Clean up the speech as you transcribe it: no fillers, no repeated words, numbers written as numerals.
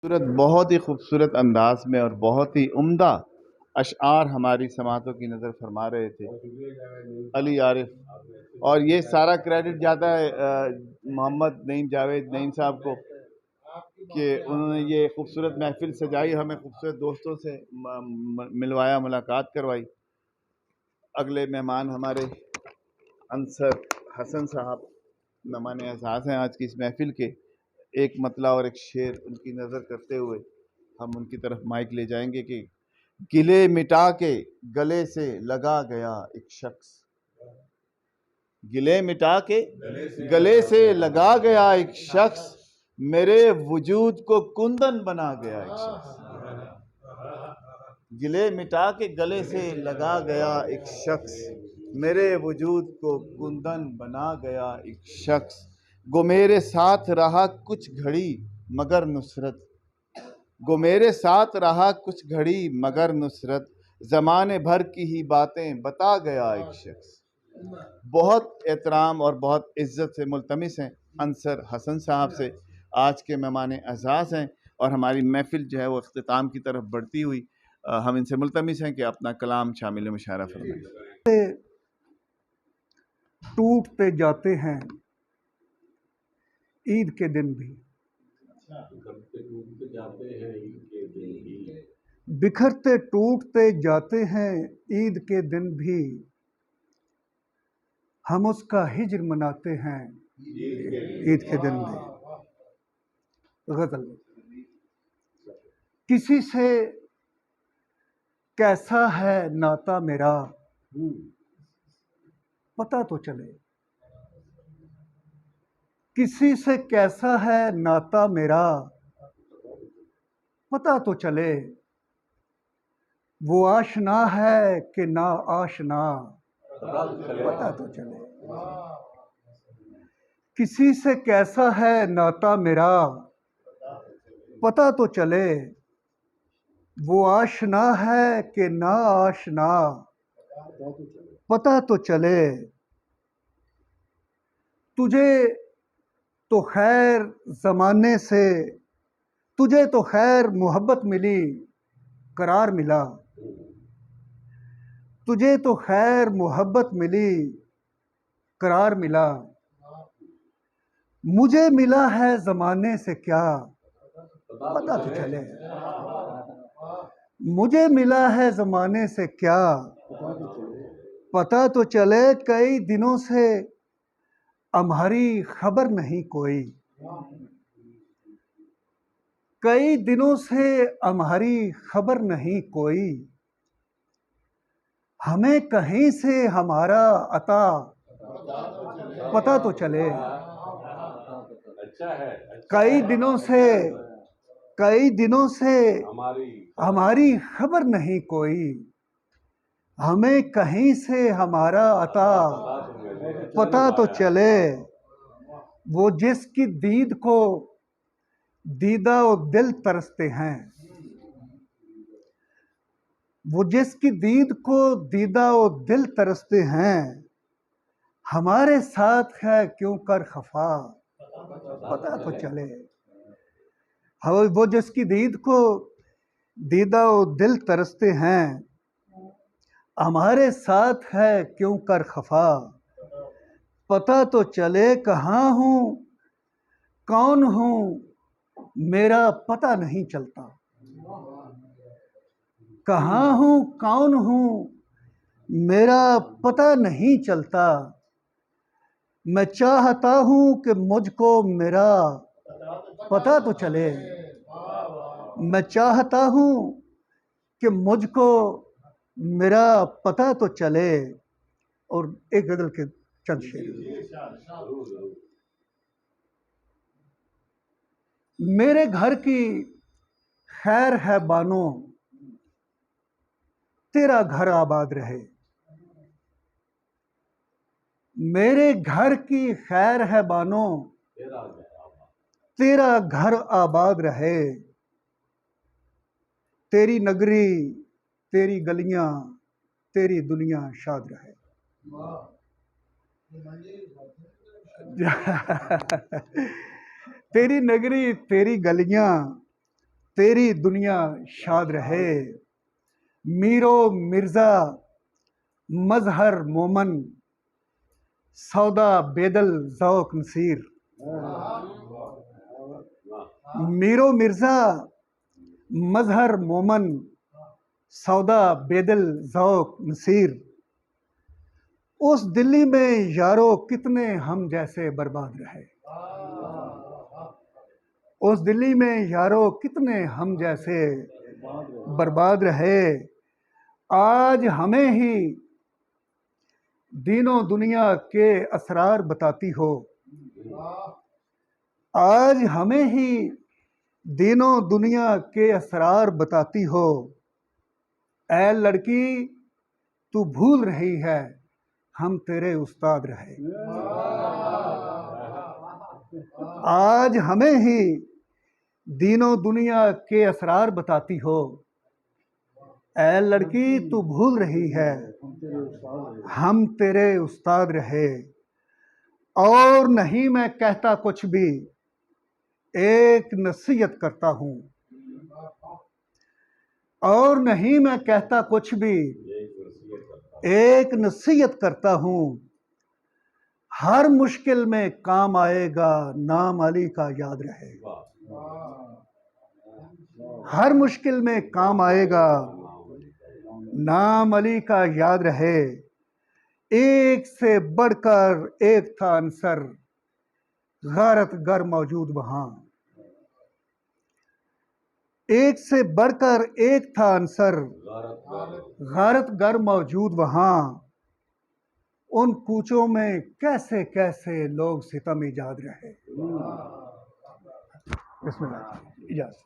खूबसूरत, बहुत ही खूबसूरत अंदाज में और बहुत ही उम्दा अशआर हमारी समातों की नज़र फरमा रहे थे अली आरिफ। और ये सारा क्रेडिट जाता है मोहम्मद नईम जावेद नईम साहब को कि उन्होंने ये खूबसूरत महफिल सजाई, हमें खूबसूरत दोस्तों से मिलवाया, मुलाकात करवाई। अगले मेहमान हमारे अंसर हसन साहब मेहमान एजाज़ हैं आज की इस महफिल के। एक मतला और एक शेर उनकी नज़र करते हुए हम उनकी तरफ माइक ले जाएंगे कि गिले मिटा के गले से लगा गया एक शख्स, गिले मिटा के गले से लगा गया एक शख्स, मेरे वजूद को कुंदन बना गया एक शख्स। गिले मिटा के गले से लगा गया एक शख्स, मेरे वजूद को कुंदन बना गया एक शख्स। गो मेरे साथ रहा कुछ घड़ी मगर नुसरत, गो मेरे साथ रहा कुछ घड़ी मगर नुसरत, ज़माने भर की ही बातें बता गया एक शख्स। बहुत एहतराम और बहुत इज़्ज़त से मुल्तमिस हैं अंसर हसन साहब से, आज के मेहमान एजाज़ हैं और हमारी महफिल जो है वो अख्तिताम की तरफ बढ़ती हुई हम इनसे मुल्तमिस हैं कि अपना कलाम शामिल मुशारा फरमाएं। टूटते जाते हैं ईद के दिन भी, बिखरते टूटते जाते हैं ईद के दिन भी, हम उसका हिज्र मनाते हैं ईद के दिन भी। गज़ल। किसी से कैसा है नाता मेरा पता तो चले, किसी से कैसा है नाता मेरा पता तो चले, वो आशना है कि ना आशना पता तो चले। किसी से कैसा है नाता मेरा पता तो चले, वो आशना है कि ना आशना पता तो चले। तुझे तो खैर ज़माने से, तुझे तो खैर मोहब्बत मिली करार मिला, तुझे तो खैर मोहब्बत मिली करार मिला, मुझे मिला है ज़माने से क्या पता तो चले, मुझे मिला है ज़माने से क्या पता तो चले। कई दिनों से हमारी खबर नहीं कोई, कई दिनों से हमारी खबर नहीं कोई, हमें कहीं से हमारा अता पता तो चले। कई दिनों से हमारी खबर नहीं कोई, हमें कहीं से हमारा अता पता तो चले। वो जिसकी दीद को दीदा और दिल तरसते हैं, वो जिसकी दीद को दीदा और दिल तरसते हैं, हमारे साथ है क्यों कर खफा पता तो चले। वो जिसकी दीद को दीदा और दिल तरसते हैं, हमारे साथ है क्यों कर खफा पता तो चले। कहाँ हूँ कौन हूँ मेरा पता नहीं चलता, कहाँ हूँ कौन हूँ मेरा पता नहीं चलता, मैं चाहता हूँ कि मुझको मेरा पता तो चले, मैं चाहता हूँ कि मुझको मेरा पता तो चले। और एक गज़ल के चंद शेर। मेरे घर की खैर है बानो, तेरा घर आबाद रहे, मेरे घर की खैर है बानो, तेरा घर आबाद रहे, तेरी नगरी तेरी गलियां तेरी दुनिया शाद रहे। तेरी नगरी तेरी गलियां तेरी दुनिया शाद रहे। मीरो मिर्जा मजहर मोमन सौदा बेदल ज़ौक़ नसीर। मीरो मिर्जा मजहर मोमन सौदा बेदल ज़ौक़ नसीर। उस दिल्ली में यारो कितने हम जैसे बर्बाद रहे। उस दिल्ली में यारो कितने हम जैसे बर्बाद रहे। आज हमें ही दीनों दुनिया के असरार बताती हो। आज हमें ही दीनों दुनिया के असरार बताती हो। ऐ लड़की तू भूल रही है हम तेरे उस्ताद रहे। आज हमें ही दीनों दुनिया के असरार बताती हो। ऐ लड़की तू भूल रही है हम तेरे उस्ताद रहे। और नहीं मैं कहता कुछ भी, एक नसीहत करता हूँ। और नहीं मैं कहता कुछ भी, एक नसीहत करता हूँ। हर मुश्किल में काम आएगा नाम अली का याद रहे। हर मुश्किल में काम आएगा नाम अली का याद रहे। एक से बढ़कर एक था अंसर गारत गर मौजूद वहां। एक से बढ़कर एक था अंसर गारत गर मौजूद वहां। उन कूचों में कैसे कैसे लोग सितम इजाद रहे। बिस्मिल्लाह इजाज़त।